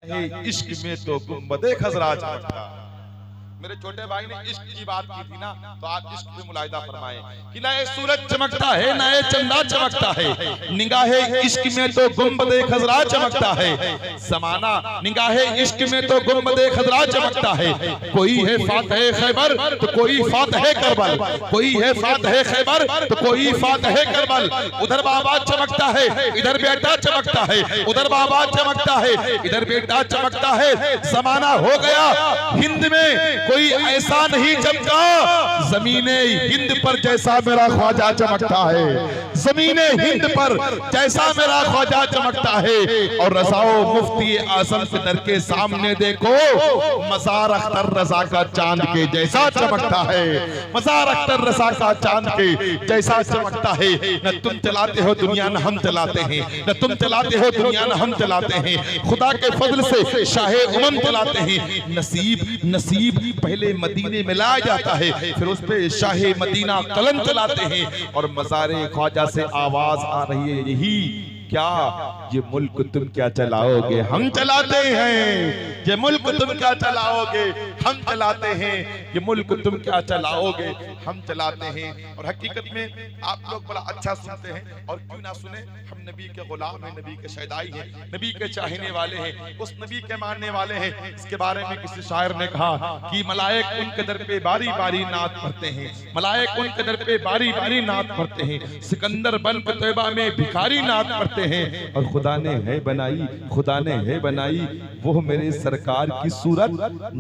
इश्क में तो गुंबदे खजरा चमकता। मेरे छोटे भाई ने इश्क की बात की थी ना, तो आप इश्क में मुलाहिदा फरमाएं कि ना ये सूरज चमकता है ना ये चंदा चमकता है, निगाहे इश्क में तो गुंबदे खजरा चमकता है। ज़माना निगाहे इश्क में तो गुंबदे खजरा चमकता है। कोई है फातह खैबर तो कोई फातह करबल, कोई है फातह खैबर तो कोई फातह करबल। उधर बाबा चमकता है इधर बेटा चमकता है, उधर बाबा चमकता है इधर बेटा चमकता है। ज़माना हो गया हिंद में कोई ऐसा नहीं चमका, ज़मीने हिंद पर जैसा मेरा ख्वाजा चमकता है, ज़मीने हिंद पर जैसा मेरा ख्वाजा चमकता है। और रसाओ मुफ्ती आज़म के दर के सामने देखो, मज़ार अख्तर रज़ा का चांद के जैसा चमकता है, मज़ार अख्तर रज़ा का चांद के जैसा चमकता है। न तुम चलाते हो दुनिया न हम चलाते हैं, न तुम चलाते हो दुनिया न हम चलाते हैं, खुदा के फजल से शाहे उमम चलाते हैं। नसीब नसीब पहले मदीने में लाया जाता है, फिर उस पे शाहे मदीना कलम चलाते हैं और मज़ारे ख्वाजा से आवाज आ रही है, यही क्या ये मुल्क तुम क्या चलाओगे, हम चलाते हैं। ये मुल्क तुम क्या चलाओगे, हम चलाते हैं। ये मुल्क तुम क्या चलाओगे, हम चलाते हैं। और हकीकत में आप लोग बड़ा अच्छा सुनते हैं, और क्यों ना सुने, हम नबी के गुलाम हैं, नबी के शहदाई हैं, नबी के चाहने वाले हैं, उस नबी के मानने वाले हैं। इसके बारे में किसी शायर ने कहा कि मलाइक उनके दर पे बारी बारी नात पढ़ते हैं, मलाइक उनके दर पे बारी बारी नात पढ़ते हैं। सिकंदर बन के तैयबा में भिखारी नात पढ़ते हैं, और खुदा ने है बनाई, खुदा ने है बनाई वो मेरे सरकार की सूरत,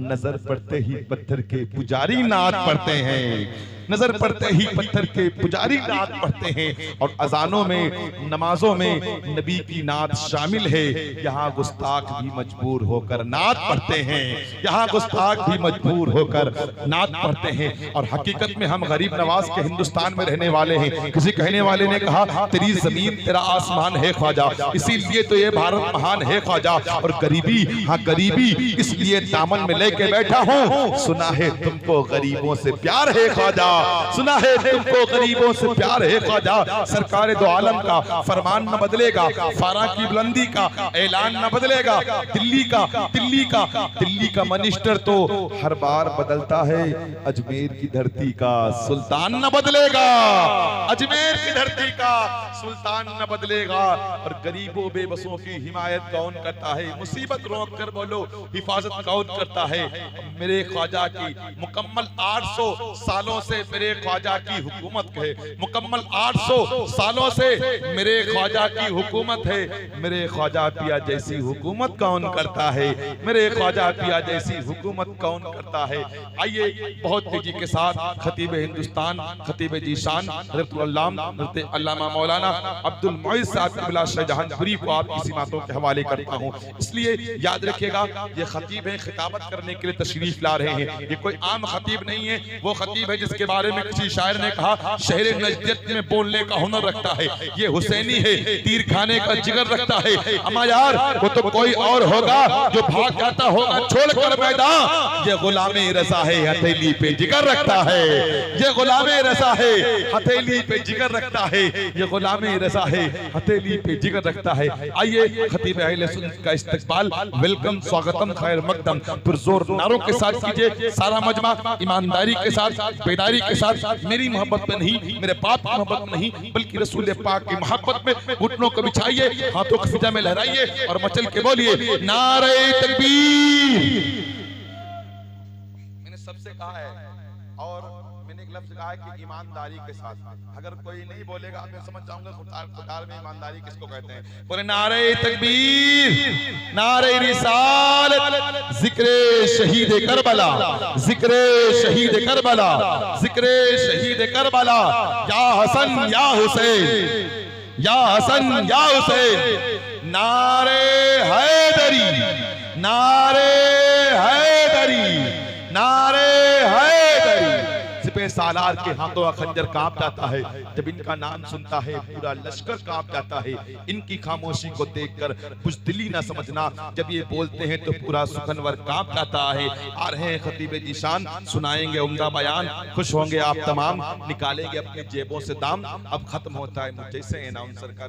नजर पड़ते ही पत्थर के पुजारी नात पढ़ते हैं, नजर पड़ते ही पत्थर के पुजारी नात पढ़ते हैं। और अजानों में नमाजों में नबी की नात शामिल है। यहाँ गुस्ताख भी मजबूर होकर नात पढ़ते हैं, यहाँ गुस्ताख भी मजबूर होकर नात पढ़ते हैं। और हकीकत में हम गरीब नवाज के हिंदुस्तान में रहने वाले हैं। किसी कहने वाले ने कहा तेरी जमीन तेरा आसमान है ख्वाजा, इसीलिए तो ये भारत महान है ख्वाजा। और गरीबी, हाँ गरीबी इसलिए दामन में लेके बैठा हूँ। सुना है तुमको गरीबों से प्यार है ख्वाजा, सुना है तुमको गरीबों से प्यार है ख्वाजा। सरकार दो आलम का फरमान न बदलेगा, फारा की बुलंदी का ऐलान न बदलेगा। दिल्ली का मिनिस्टर तो हर बार बदलता है, अजमेर की धरती का सुल्तान न बदलेगा, अजमेर की धरती का सुल्तान न बदलेगा। और गरीबों बेबसों की हिमायत कौन करता है, मुसीबत रोक कर बोलो हिफाजत कौन करता है। मेरे ख्वाजा की मुकम्मल 800 सालों से मेरे ख्वाजा की हुकूमत है, मुकम्मल 800 सालों से मेरे ख्वाजा की हुकूमत है। मेरे ख्वाजा पिया जैसी हुकूमत कौन करता है, मेरे ख्वाजा पिया जैसी हुकूमत कौन करता है। आइए बहुत तेजी के साथ खतीब हिंदुस्तान, खतीब जीशान हज़रत अल्लामा मौलाना अब्दुल मुईज़ साहब क़िबला शाहजहांपुरी को आपकी सिमातों के हवाले करता हूँ। इसलिए याद रखिएगा, ये खतीब है, खिताबत करने के लिए तशरीफ ला रहे हैं। ये कोई आम खतीब नहीं है, वो खतीब है जिसके बारे में किसी शायर ने कहा शहर नजदीक में बोलने का हुनर रखता है। ये हुसैनी है, तीर खाने का जिगर रखता है। अम्मा यार वो तो कोई और होगा जो भाग जाता होगा छोड़कर मैदान। ये गुलामे रज़ा है, हथेली पे जिगर रखता है, ये गुलामे रज़ा है, हथेली पे जिगर रखता है, ये गुलामे रज़ा है, हथेली पे जिगर रखता है। आइए खतीब अहले सुन्नत का इस्तकबाल, वेलकम, स्वागतम, खैर मकदम पुरजोर नारों के साथ कीजिए। सारा मजमा ईमानदारी के साथ, बेदारी के साथ, मेरी मोहब्बत में नहीं, मेरे बाप की मोहब्बत में नहीं, बल्कि रसूल पाक की मोहब्बत में घुटनों को बिछाइए, हाथों को फिजा में लहराइए और मचल के बोलिए नारे तकबीर। मैंने सबसे कहा है, और मैंने एक लफ्ज कहा है कि ईमानदारी के साथ। अगर कोई नहीं बोलेगा मैं समझ जाऊंगा खुदार में ईमानदारी किसको कहते हैं। बोले नारे तकबीर, नारे रिसालत, जिक्रे शहीद करबला, जिक्रे शहीद करबला, जिक्रे शहीद करबला। या हसन या हुसैन, या हसन या हुसैन, नारे हैदरी, नारे हैदरी, नारे हैदरी। सिपह सालार के हाथों का खंजर कांप जाता है जब इनका नाम सुनता है, पूरा लश्कर कांप जाता है। इनकी खामोशी को देखकर बुज़दिली ना समझना, जब ये बोलते हैं तो पूरा सुखनवर कांप जाता है। आ रहे हैं खतीब जीशान, सुनाएंगे उम्दा बयान, खुश होंगे आप तमाम, निकालेंगे अपनी जेबों से दाम। अब खत्म होता है मुझे से अनाउंसर का।